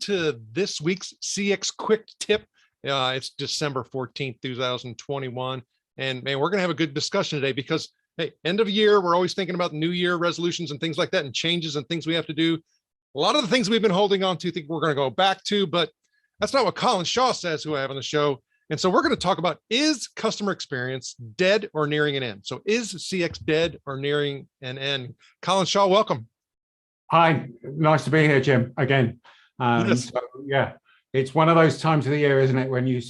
to this week's CX Quick Tip. It's December 14th, 2021. And man, we're going to have a good discussion today because, hey, end of year, we're always thinking about New Year resolutions and things like that and changes and things we have to do. A lot of the things we've been holding on to, think we're going to go back to, but that's not what Colin Shaw says, who I have on the show. And so we're going to talk about, is customer experience dead or nearing an end? So is CX dead or nearing an end? Colin Shaw, welcome. Hi, nice to be here, Jim, again. Yes. So, yeah, it's one of those times of the year, isn't it, when you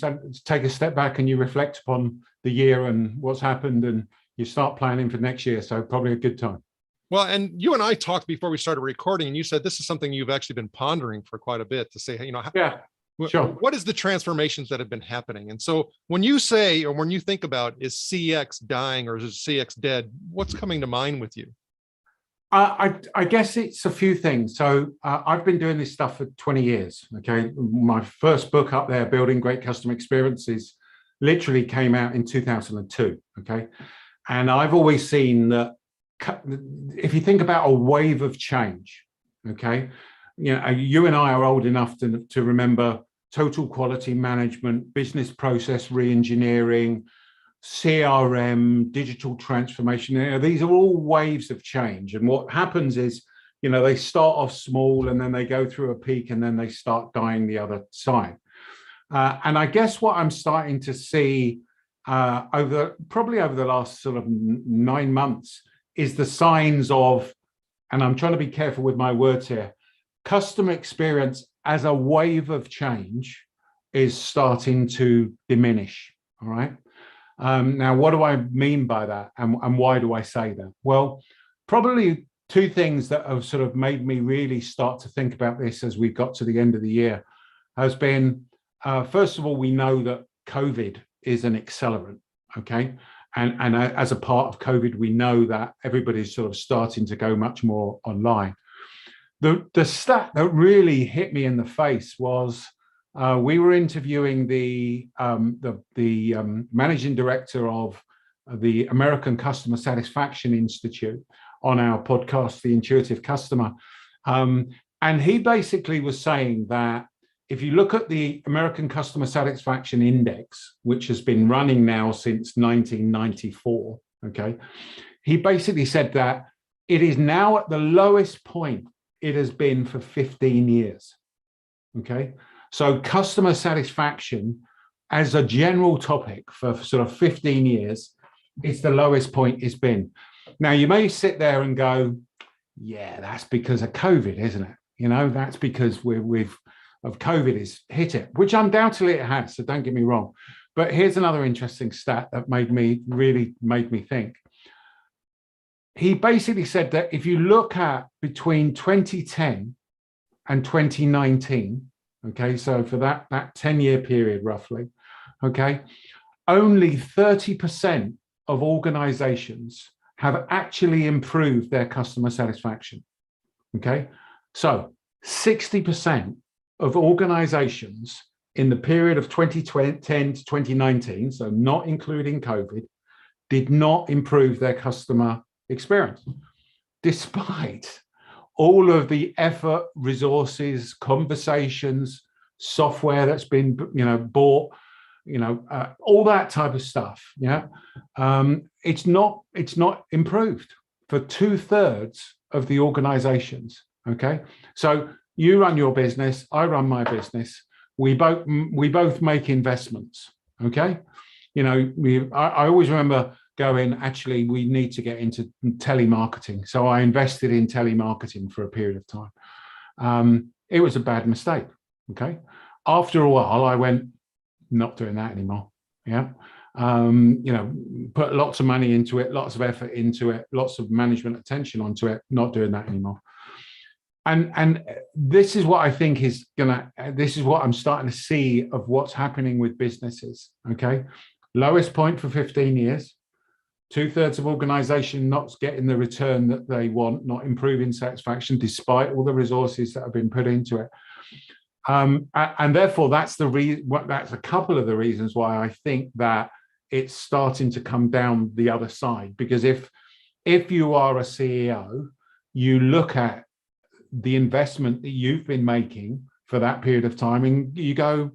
take a step back and you reflect upon the year and what's happened and you start planning for next year. So probably a good time. Well, and you and I talked before we started recording, and you said this is something you've actually been pondering for quite a bit to say, hey, yeah. Sure. What is the transformations that have been happening? And so when you say, or when you think about, is CX dying or is CX dead, what's coming to mind with you? I guess it's a few things. So I've been doing this stuff for 20 years. Okay. My first book up there, Building Great Customer Experiences, literally came out in 2002. Okay. And I've always seen that if you think about a wave of change, okay, you and I are old enough to remember total quality management, business process re-engineering, CRM, digital transformation. These are all waves of change. And what happens is, they start off small and then they go through a peak and then they start dying the other side. And I guess what I'm starting to see probably over the last sort of 9 months is the signs of, and I'm trying to be careful with my words here, customer experience as a wave of change is starting to diminish. All right. Now, what do I mean by that? And why do I say that? Well, probably two things that have sort of made me really start to think about this as we've got to the end of the year has been, first of all, we know that COVID is an accelerant. Okay. And as a part of COVID, we know that everybody's sort of starting to go much more online. The stat that really hit me in the face was we were interviewing the managing director of the American Customer Satisfaction Institute on our podcast, The Intuitive Customer. And he basically was saying that if you look at the American Customer Satisfaction Index, which has been running now since 1994, okay, he basically said that it is now at the lowest point it has been for 15 years, okay? So customer satisfaction as a general topic for sort of 15 years, it's the lowest point it's been. Now, you may sit there and go, yeah, that's because of COVID, isn't it? That's because COVID has hit it, which undoubtedly it has, so don't get me wrong. But here's another interesting stat that really made me think. He basically said that if you look at between 2010 and 2019, okay, so for that 10-year period roughly, okay, only 30% of organizations have actually improved their customer satisfaction, okay? So 60% of organizations in the period of 2010 to 2019, so not including COVID, did not improve their customer experience, despite all of the effort, resources, conversations, software that's been, bought, all that type of stuff. Yeah, it's not improved for 2/3 of the organizations. Okay, so you run your business, I run my business. We both make investments. Okay, I always remember going, actually, we need to get into telemarketing. So I invested in telemarketing for a period of time. It was a bad mistake. Okay. After a while, I went, not doing that anymore. Yeah. Put lots of money into it, lots of effort into it, lots of management attention onto it, not doing that anymore. And this is what I think this is what I'm starting to see of what's happening with businesses. Okay. Lowest point for 15 years. 2/3 of organization not getting the return that they want, not improving satisfaction despite all the resources that have been put into it. And therefore, that's a couple of the reasons why I think that it's starting to come down the other side. Because if you are a CEO, you look at the investment that you've been making for that period of time, and you go,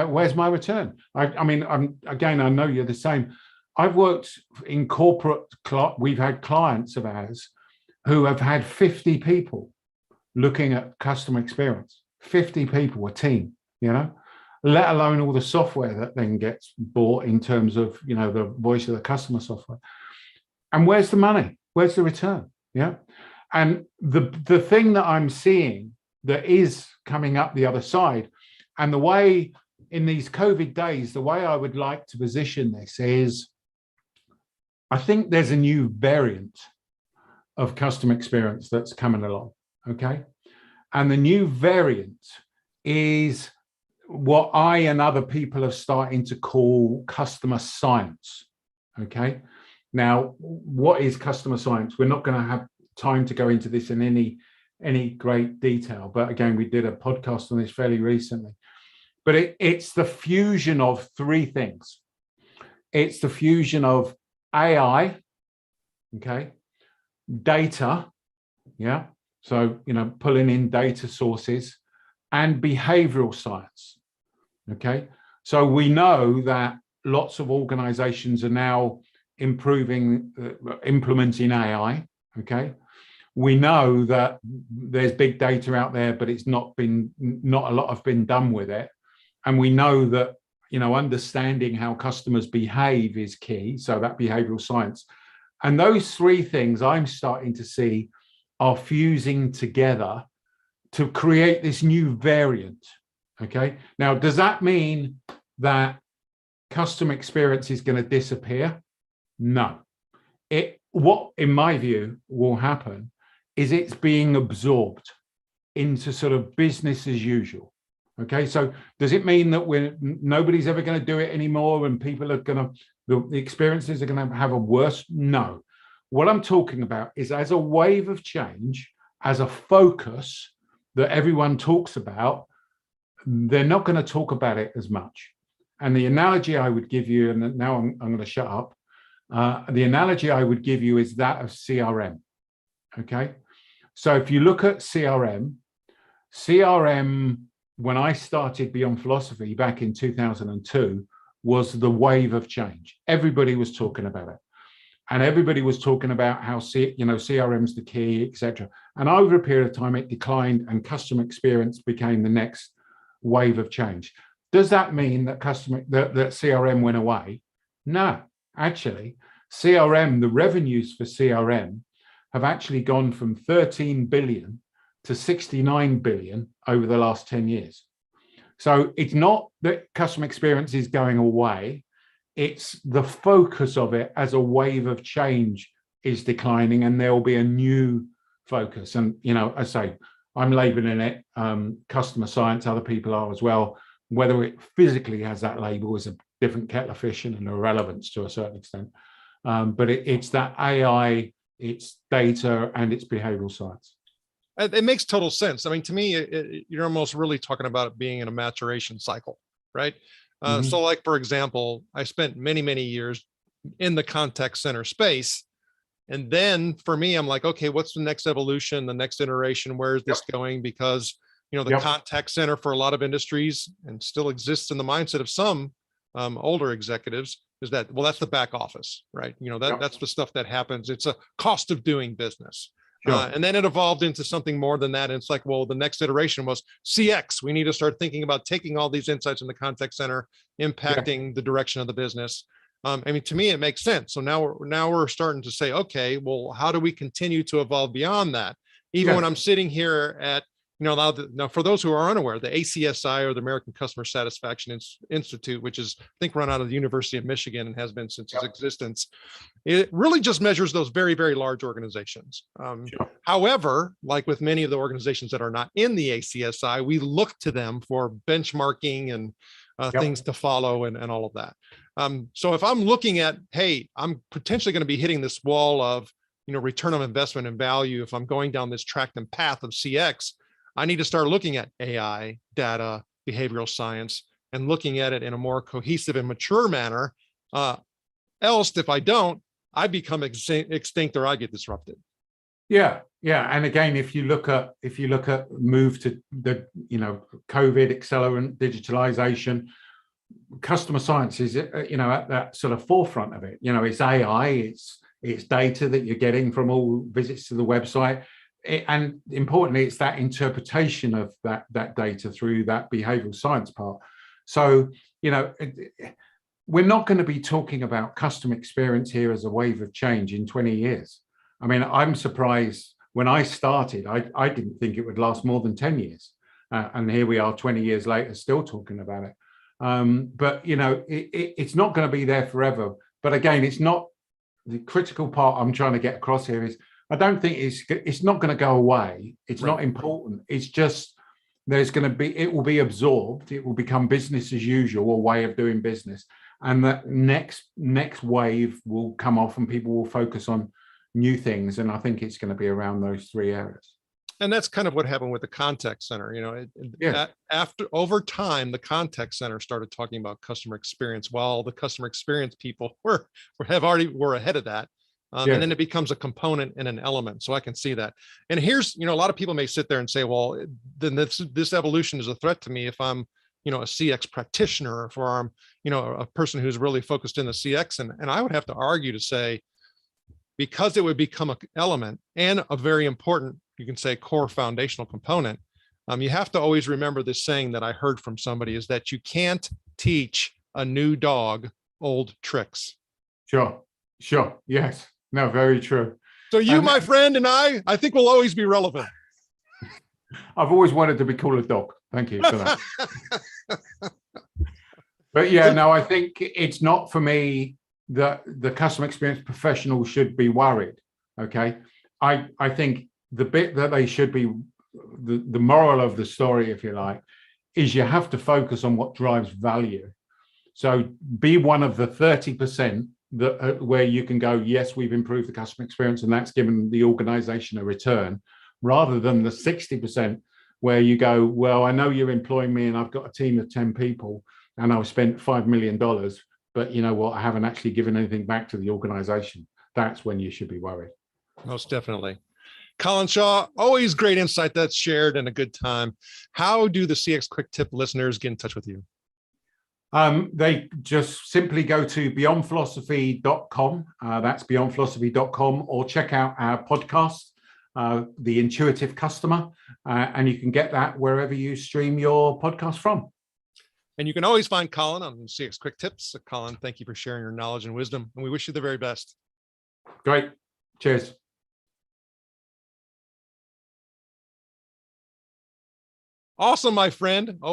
where's my return? I mean, I know you're the same. I've worked in corporate, we've had clients of ours who have had 50 people looking at customer experience, 50 people, a team, let alone all the software that then gets bought in terms of, the voice of the customer software. And where's the money? Where's the return? Yeah. And the thing that I'm seeing that is coming up the other side, and the way in these COVID days, the way I would like to position this is, I think there's a new variant of customer experience that's coming along, okay? And the new variant is what I and other people are starting to call customer science, okay? Now, what is customer science? We're not going to have time to go into this in any great detail, but again, we did a podcast on this fairly recently. But it's the fusion of three things. It's the fusion of AI, okay, data, yeah, so, pulling in data sources, and behavioral science, okay? So we know that lots of organizations are now implementing AI, okay? We know that there's big data out there, but not a lot have been done with it. And we know that, understanding how customers behave is key. So that behavioral science. And those three things I'm starting to see are fusing together to create this new variant. Okay. Now, does that mean that customer experience is going to disappear? No. What, in my view, will happen is it's being absorbed into sort of business as usual. Okay, so does it mean that nobody's ever going to do it anymore and people are going to, the experiences are going to have a worse? No. What I'm talking about is as a wave of change, as a focus that everyone talks about, they're not going to talk about it as much. And the analogy I would give you, and now I'm going to shut up, the analogy I would give you is that of CRM. Okay, so if you look at CRM, when I started Beyond Philosophy back in 2002, was the wave of change. Everybody was talking about it. And everybody was talking about how, CRM's the key, etc. And over a period of time, it declined and customer experience became the next wave of change. Does that mean that that CRM went away? No, actually, the revenues for CRM have actually gone from 13 billion to 69 billion over the last 10 years. So it's not that customer experience is going away, it's the focus of it as a wave of change is declining, and there will be a new focus. And, I say, I'm labeling it customer science, other people are as well. Whether it physically has that label is a different kettle of fish and an irrelevance to a certain extent. But it's that AI, it's data, and it's behavioral science. It makes total sense. I mean, to me, you're almost really talking about it being in a maturation cycle, right? So like, for example, I spent many, many years in the contact center space. And then for me, I'm like, okay, what's the next evolution, the next iteration? Where is this going? Because, the contact center for a lot of industries and still exists in the mindset of some older executives is that, well, that's the back office, right? That's the stuff that happens. It's a cost of doing business. Sure. And then it evolved into something more than that. And it's like, well, the next iteration was CX. We need to start thinking about taking all these insights in the contact center, impacting the direction of the business. I mean, to me, it makes sense. So now we're starting to say, okay, well, how do we continue to evolve beyond that? Even when I'm sitting here at, now for those who are unaware, the ACSI, or the American Customer Satisfaction Institute, which is, I think, run out of the University of Michigan and has been since its existence, it really just measures those very, very large organizations. However, like with many of the organizations that are not in the ACSI, we look to them for benchmarking and things to follow and all of that. So if I'm looking at, hey, I'm potentially going to be hitting this wall of, return on investment and value, if I'm going down this track and path of CX, I need to start looking at AI, data, behavioral science, and looking at it in a more cohesive and mature manner. Else, if I don't, I become extinct or I get disrupted. Yeah, yeah. And again, if you look at move to the COVID accelerant digitalization, customer science is at that sort of forefront of it. It's AI, it's data that you're getting from all visits to the website. And importantly, it's that interpretation of that data through that behavioral science part. So, we're not going to be talking about customer experience here as a wave of change in 20 years. I mean, I'm surprised when I started, I didn't think it would last more than 10 years. And here we are 20 years later, still talking about it. But, it's not going to be there forever. But again, it's not the critical part I'm trying to get across here is I don't think it's not going to go away. It's not important. It's just it will be absorbed. It will become business as usual, a way of doing business. And that next wave will come off and people will focus on new things. And I think it's going to be around those three areas. And that's kind of what happened with the contact center. After over time, the contact center started talking about customer experience, while the customer experience people were ahead of that. And then it becomes a component and an element. So I can see that. And here's, a lot of people may sit there and say, well, then this evolution is a threat to me if I'm, a CX practitioner, or if I'm, a person who's really focused in the CX. And I would have to argue to say, because it would become an element and a very important, you can say, core foundational component, you have to always remember this saying that I heard from somebody, is that you can't teach a new dog old tricks. Sure. Yes. No, very true. So my friend, and I think we'll always be relevant. I've always wanted to be called a dog. Thank you for that. But yeah, no, I think it's not for me that the customer experience professional should be worried. Okay. I think the bit that they should be, the moral of the story, if you like, is you have to focus on what drives value. So be one of the 30% that where you can go, yes, we've improved the customer experience and that's given the organization a return, rather than the 60% where you go, well, I know you're employing me and I've got a team of 10 people and I've spent $5 million, but you know what, I haven't actually given anything back to the organization. That's when you should be worried. Most definitely. Colin Shaw, always great insight that's shared and a good time. How do the CX Quick Tip listeners get in touch with you? They just simply go to beyondphilosophy.com. That's beyondphilosophy.com, or check out our podcast, The Intuitive Customer, and you can get that wherever you stream your podcast from. And you can always find Colin on CX Quick Tips. Colin, thank you for sharing your knowledge and wisdom, and we wish you the very best. Great. Cheers. Awesome, my friend. Always